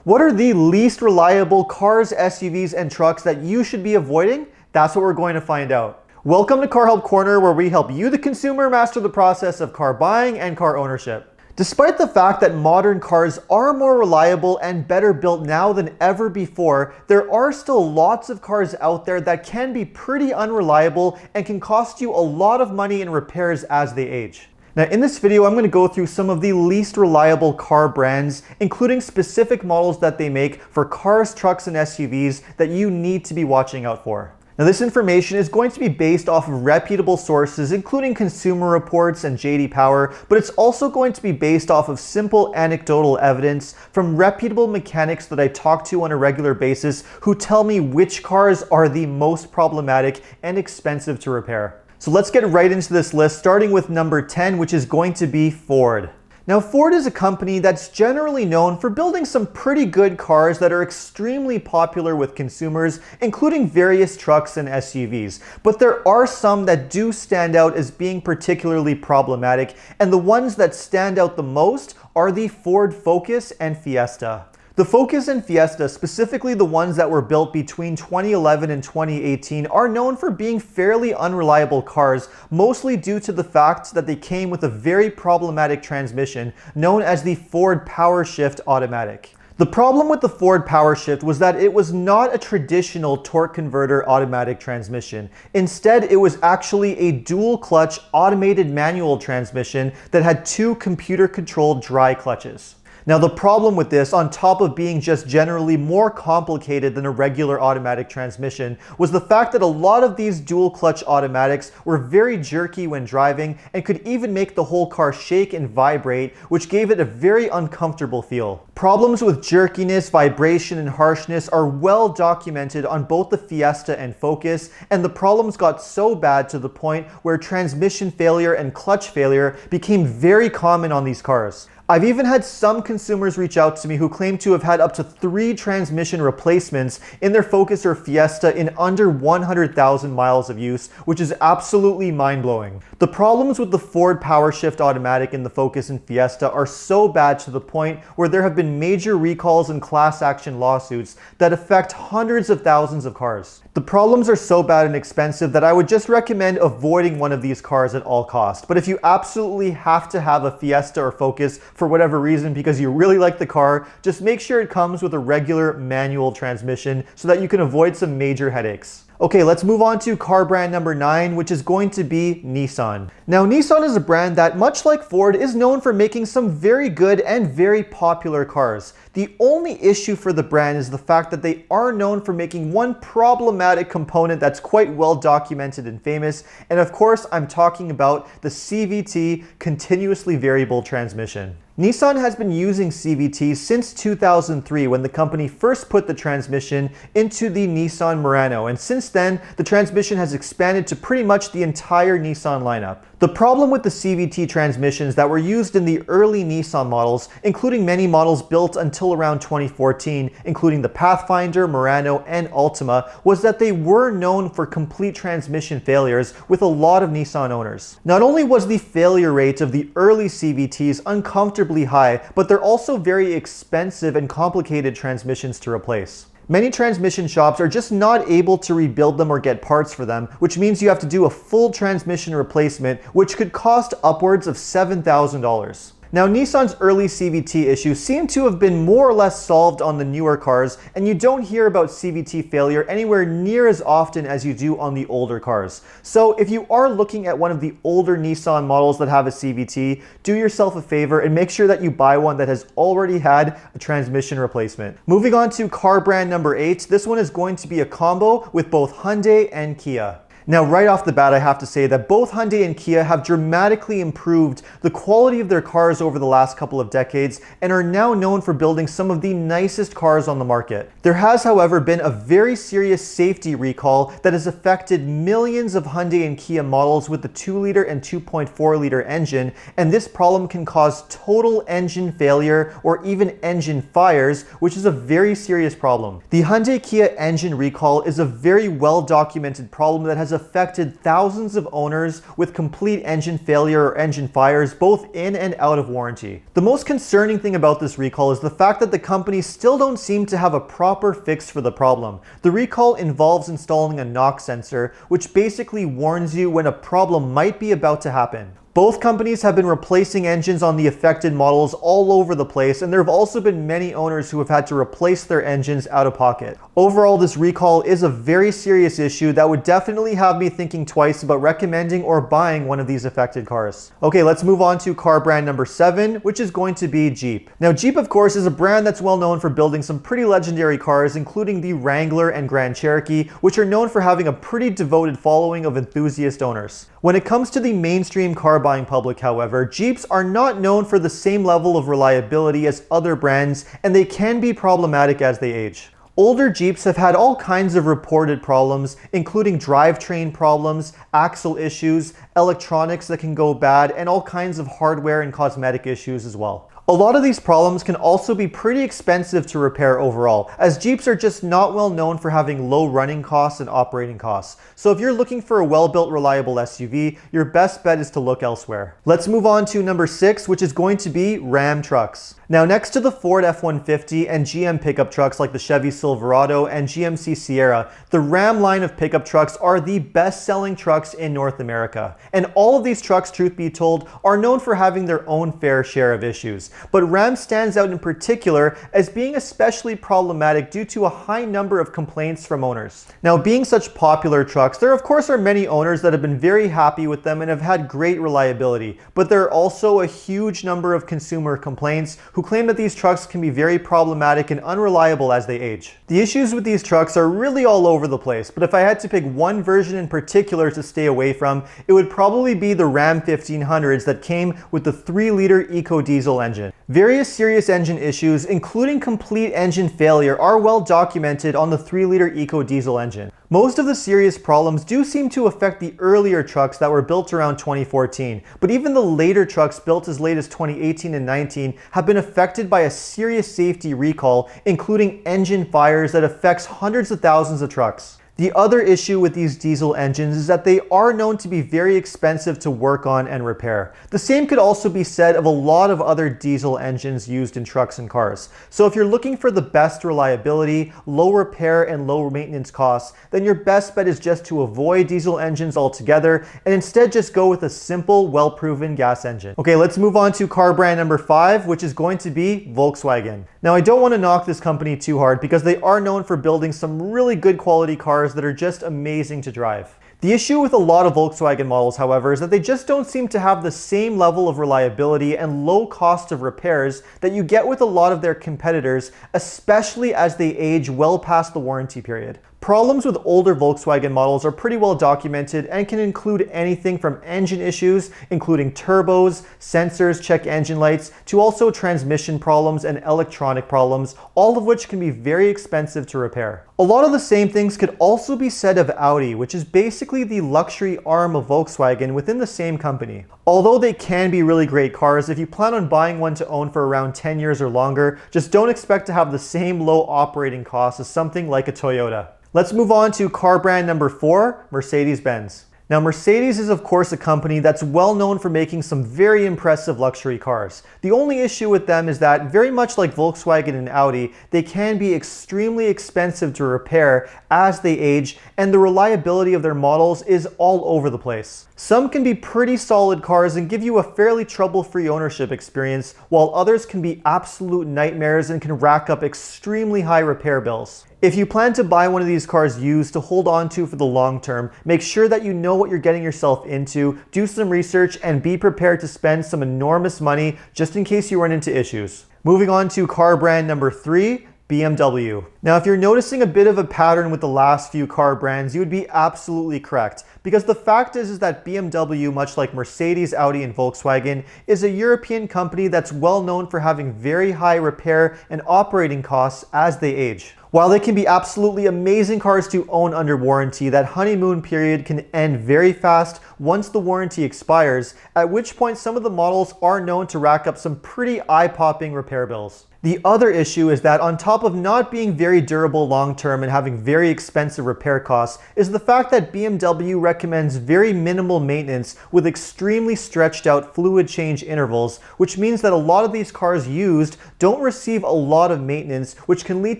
What are the least reliable cars, SUVs, and trucks that you should be avoiding? That's what we're going to find out. Welcome to Car Help Corner, where we help you, the consumer, master the process of car buying and car ownership. Despite the fact that modern cars are more reliable and better built now than ever before, there are still lots of cars out there that can be pretty unreliable and can cost you a lot of money in repairs as they age. Now in this video, I'm going to go through some of the least reliable car brands, including specific models that they make for cars, trucks, and SUVs that you need to be watching out for. Now this information is going to be based off of reputable sources, including Consumer Reports and JD Power, but it's also going to be based off of simple anecdotal evidence from reputable mechanics that I talk to on a regular basis who tell me which cars are the most problematic and expensive to repair. So let's get right into this list, starting with number 10, which is going to be Ford. Now, Ford is a company that's generally known for building some pretty good cars that are extremely popular with consumers, including various trucks and SUVs. But there are some that do stand out as being particularly problematic, and the ones that stand out the most are the Ford Focus and Fiesta. The Focus and Fiesta, specifically the ones that were built between 2011 and 2018, are known for being fairly unreliable cars, mostly due to the fact that they came with a very problematic transmission known as the Ford PowerShift automatic. The problem with the Ford PowerShift was that it was not a traditional torque converter automatic transmission. Instead, it was actually a dual clutch automated manual transmission that had two computer-controlled dry clutches. Now the problem with this, on top of being just generally more complicated than a regular automatic transmission, was the fact that a lot of these dual clutch automatics were very jerky when driving and could even make the whole car shake and vibrate, which gave it a very uncomfortable feel. Problems with jerkiness, vibration, and harshness are well documented on both the Fiesta and Focus, and the problems got so bad to the point where transmission failure and clutch failure became very common on these cars. I've even had some consumers reach out to me who claim to have had up to 3 transmission replacements in their Focus or Fiesta in under 100,000 miles of use, which is absolutely mind-blowing. The problems with the Ford PowerShift automatic in the Focus and Fiesta are so bad to the point where there have been major recalls and class action lawsuits that affect hundreds of thousands of cars. The problems are so bad and expensive that I would just recommend avoiding one of these cars at all costs. But if you absolutely have to have a Fiesta or Focus for whatever reason because you really like the car, just make sure it comes with a regular manual transmission so that you can avoid some major headaches. Okay, let's move on to car brand number 9, which is going to be Nissan. Now, Nissan is a brand that, much like Ford, is known for making some very good and very popular cars. The only issue for the brand is the fact that they are known for making one problematic component that's quite well documented and famous, and of course, I'm talking about the CVT, continuously variable transmission. Nissan has been using CVT since 2003 when the company first put the transmission into the Nissan Murano, and since then the transmission has expanded to pretty much the entire Nissan lineup. The problem with the CVT transmissions that were used in the early Nissan models, including many models built until around 2014, including the Pathfinder, Murano, and Altima, was that they were known for complete transmission failures with a lot of Nissan owners. Not only was the failure rate of the early CVTs uncomfortably high, but they're also very expensive and complicated transmissions to replace. Many transmission shops are just not able to rebuild them or get parts for them, which means you have to do a full transmission replacement, which could cost upwards of $7,000. Now, Nissan's early CVT issues seem to have been more or less solved on the newer cars, and you don't hear about CVT failure anywhere near as often as you do on the older cars. So if you are looking at one of the older Nissan models that have a CVT, do yourself a favor and make sure that you buy one that has already had a transmission replacement. Moving on to car brand number 8, this one is going to be a combo with both Hyundai and Kia. Now, right off the bat, I have to say that both Hyundai and Kia have dramatically improved the quality of their cars over the last couple of decades and are now known for building some of the nicest cars on the market. There has, however, been a very serious safety recall that has affected millions of Hyundai and Kia models with the 2-liter and 2.4-liter engine, and this problem can cause total engine failure or even engine fires, which is a very serious problem. The Hyundai Kia engine recall is a very well documented problem that has has affected thousands of owners with complete engine failure or engine fires both in and out of warranty. The most concerning thing about this recall is the fact that the company still don't seem to have a proper fix for the problem. The recall involves installing a knock sensor, which basically warns you when a problem might be about to happen. Both companies have been replacing engines on the affected models all over the place, and there have also been many owners who have had to replace their engines out of pocket. Overall, this recall is a very serious issue that would definitely have me thinking twice about recommending or buying one of these affected cars. Okay, let's move on to car brand number 7, which is going to be Jeep. Now, Jeep, of course, is a brand that's well known for building some pretty legendary cars, including the Wrangler and Grand Cherokee, which are known for having a pretty devoted following of enthusiast owners. When it comes to the mainstream car buying public, however, Jeeps are not known for the same level of reliability as other brands, and they can be problematic as they age. Older Jeeps have had all kinds of reported problems, including drivetrain problems, axle issues, electronics that can go bad, and all kinds of hardware and cosmetic issues as well. A lot of these problems can also be pretty expensive to repair overall, as Jeeps are just not well known for having low running costs and operating costs. So if you're looking for a well-built, reliable SUV, your best bet is to look elsewhere. Let's move on to number 6, which is going to be Ram trucks. Now, next to the Ford F-150 and GM pickup trucks like the Chevy Silverado and GMC Sierra, the Ram line of pickup trucks are the best-selling trucks in North America. And all of these trucks, truth be told, are known for having their own fair share of issues. But Ram stands out in particular as being especially problematic due to a high number of complaints from owners. Now, being such popular trucks, there of course are many owners that have been very happy with them and have had great reliability, but there are also a huge number of consumer complaints who claim that these trucks can be very problematic and unreliable as they age. The issues with these trucks are really all over the place, but if I had to pick one version in particular to stay away from, it would probably be the Ram 1500s that came with the 3-liter eco-diesel engine. Various serious engine issues, including complete engine failure, are well documented on the 3-liter eco-diesel engine. Most of the serious problems do seem to affect the earlier trucks that were built around 2014, but even the later trucks built as late as 2018 and 19 have been affected by a serious safety recall, including engine fires that affects hundreds of thousands of trucks. The other issue with these diesel engines is that they are known to be very expensive to work on and repair. The same could also be said of a lot of other diesel engines used in trucks and cars. So if you're looking for the best reliability, low repair, and low maintenance costs, then your best bet is just to avoid diesel engines altogether and instead just go with a simple, well-proven gas engine. Okay, let's move on to car brand number 5, which is going to be Volkswagen. Now, I don't want to knock this company too hard because they are known for building some really good quality cars that are just amazing to drive. The issue with a lot of Volkswagen models, however, is that they just don't seem to have the same level of reliability and low cost of repairs that you get with a lot of their competitors, especially as they age well past the warranty period. Problems with older Volkswagen models are pretty well documented and can include anything from engine issues, including turbos, sensors, check engine lights, to also transmission problems and electronic problems, all of which can be very expensive to repair. A lot of the same things could also be said of Audi, which is basically the luxury arm of Volkswagen within the same company. Although they can be really great cars, if you plan on buying one to own for around 10 years or longer, just don't expect to have the same low operating costs as something like a Toyota. Let's move on to car brand number 4, Mercedes-Benz. Now, Mercedes is of course a company that's well known for making some very impressive luxury cars. The only issue with them is that, very much like Volkswagen and Audi, they can be extremely expensive to repair as they age, and the reliability of their models is all over the place. Some can be pretty solid cars and give you a fairly trouble-free ownership experience, while others can be absolute nightmares and can rack up extremely high repair bills. If you plan to buy one of these cars used to hold on to for the long term, make sure that you know what you're getting yourself into, do some research, and be prepared to spend some enormous money just in case you run into issues. Moving on to car brand number 3, BMW. Now, if you're noticing a bit of a pattern with the last few car brands, you would be absolutely correct. Because the fact is that BMW, much like Mercedes, Audi, and Volkswagen, is a European company that's well known for having very high repair and operating costs as they age. While they can be absolutely amazing cars to own under warranty, that honeymoon period can end very fast once the warranty expires, at which point some of the models are known to rack up some pretty eye-popping repair bills. The other issue is that on top of not being very durable long-term and having very expensive repair costs is the fact that BMW recommends very minimal maintenance with extremely stretched out fluid change intervals, which means that a lot of these cars used don't receive a lot of maintenance, which can lead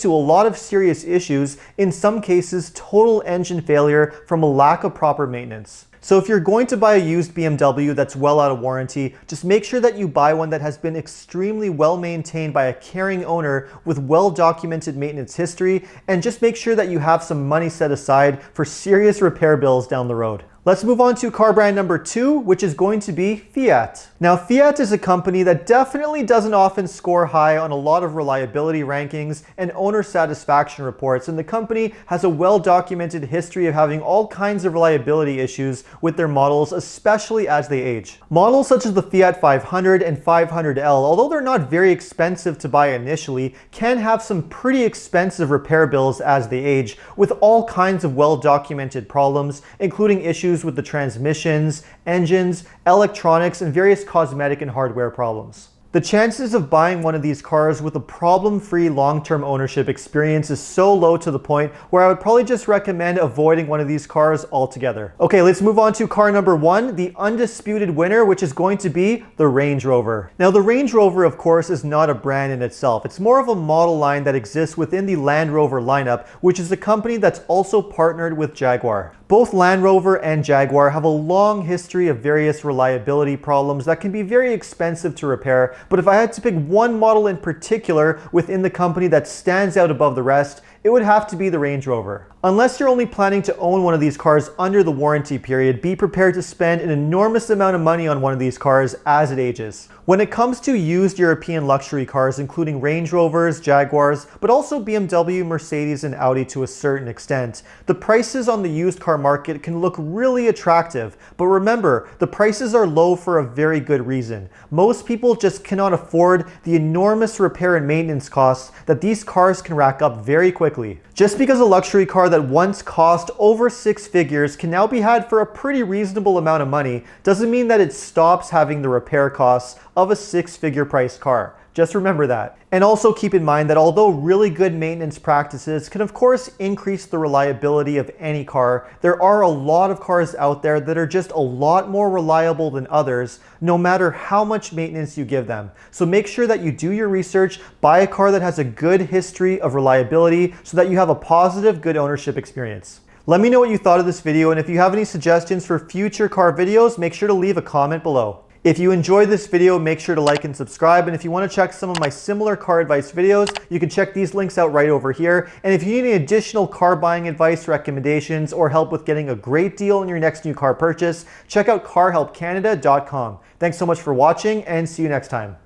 to a lot of serious issues, in some cases total engine failure from a lack of proper maintenance. So if you're going to buy a used BMW that's well out of warranty, just make sure that you buy one that has been extremely well maintained by a caring owner with well documented maintenance history, and just make sure that you have some money set aside for serious repair bills down the road. Let's move on to car brand number 2, which is going to be Fiat. Now, Fiat is a company that definitely doesn't often score high on a lot of reliability rankings and owner satisfaction reports, and the company has a well-documented history of having all kinds of reliability issues with their models, especially as they age. Models such as the Fiat 500 and 500L, although they're not very expensive to buy initially, can have some pretty expensive repair bills as they age, with all kinds of well-documented problems, including issues with the transmissions, engines, electronics, and various cosmetic and hardware problems. The chances of buying one of these cars with a problem-free long-term ownership experience is so low to the point where I would probably just recommend avoiding one of these cars altogether. Okay, let's move on to car number 1, the undisputed winner, which is going to be the Range Rover. Now, the Range Rover, of course, is not a brand in itself. It's more of a model line that exists within the Land Rover lineup, which is a company that's also partnered with Jaguar. Both Land Rover and Jaguar have a long history of various reliability problems that can be very expensive to repair, but if I had to pick one model in particular within the company that stands out above the rest, it would have to be the Range Rover. Unless you're only planning to own one of these cars under the warranty period, be prepared to spend an enormous amount of money on one of these cars as it ages. When it comes to used European luxury cars, including Range Rovers, Jaguars, but also BMW, Mercedes, and Audi to a certain extent, the prices on the used car market can look really attractive. But remember, the prices are low for a very good reason. Most people just cannot afford the enormous repair and maintenance costs that these cars can rack up very quickly. Just because a luxury car that once cost over 6 figures can now be had for a pretty reasonable amount of money doesn't mean that it stops having the repair costs of a 6-figure price car. Just remember that. And also keep in mind that although really good maintenance practices can of course increase the reliability of any car, there are a lot of cars out there that are just a lot more reliable than others, no matter how much maintenance you give them. So make sure that you do your research, buy a car that has a good history of reliability so that you have a positive, good ownership experience. Let me know what you thought of this video, and if you have any suggestions for future car videos, make sure to leave a comment below. If you enjoyed this video, make sure to like and subscribe, and if you want to check some of my similar car advice videos, you can check these links out right over here. And if you need any additional car buying advice, recommendations, or help with getting a great deal on your next new car purchase, check out carhelpcanada.com. Thanks so much for watching, and see you next time.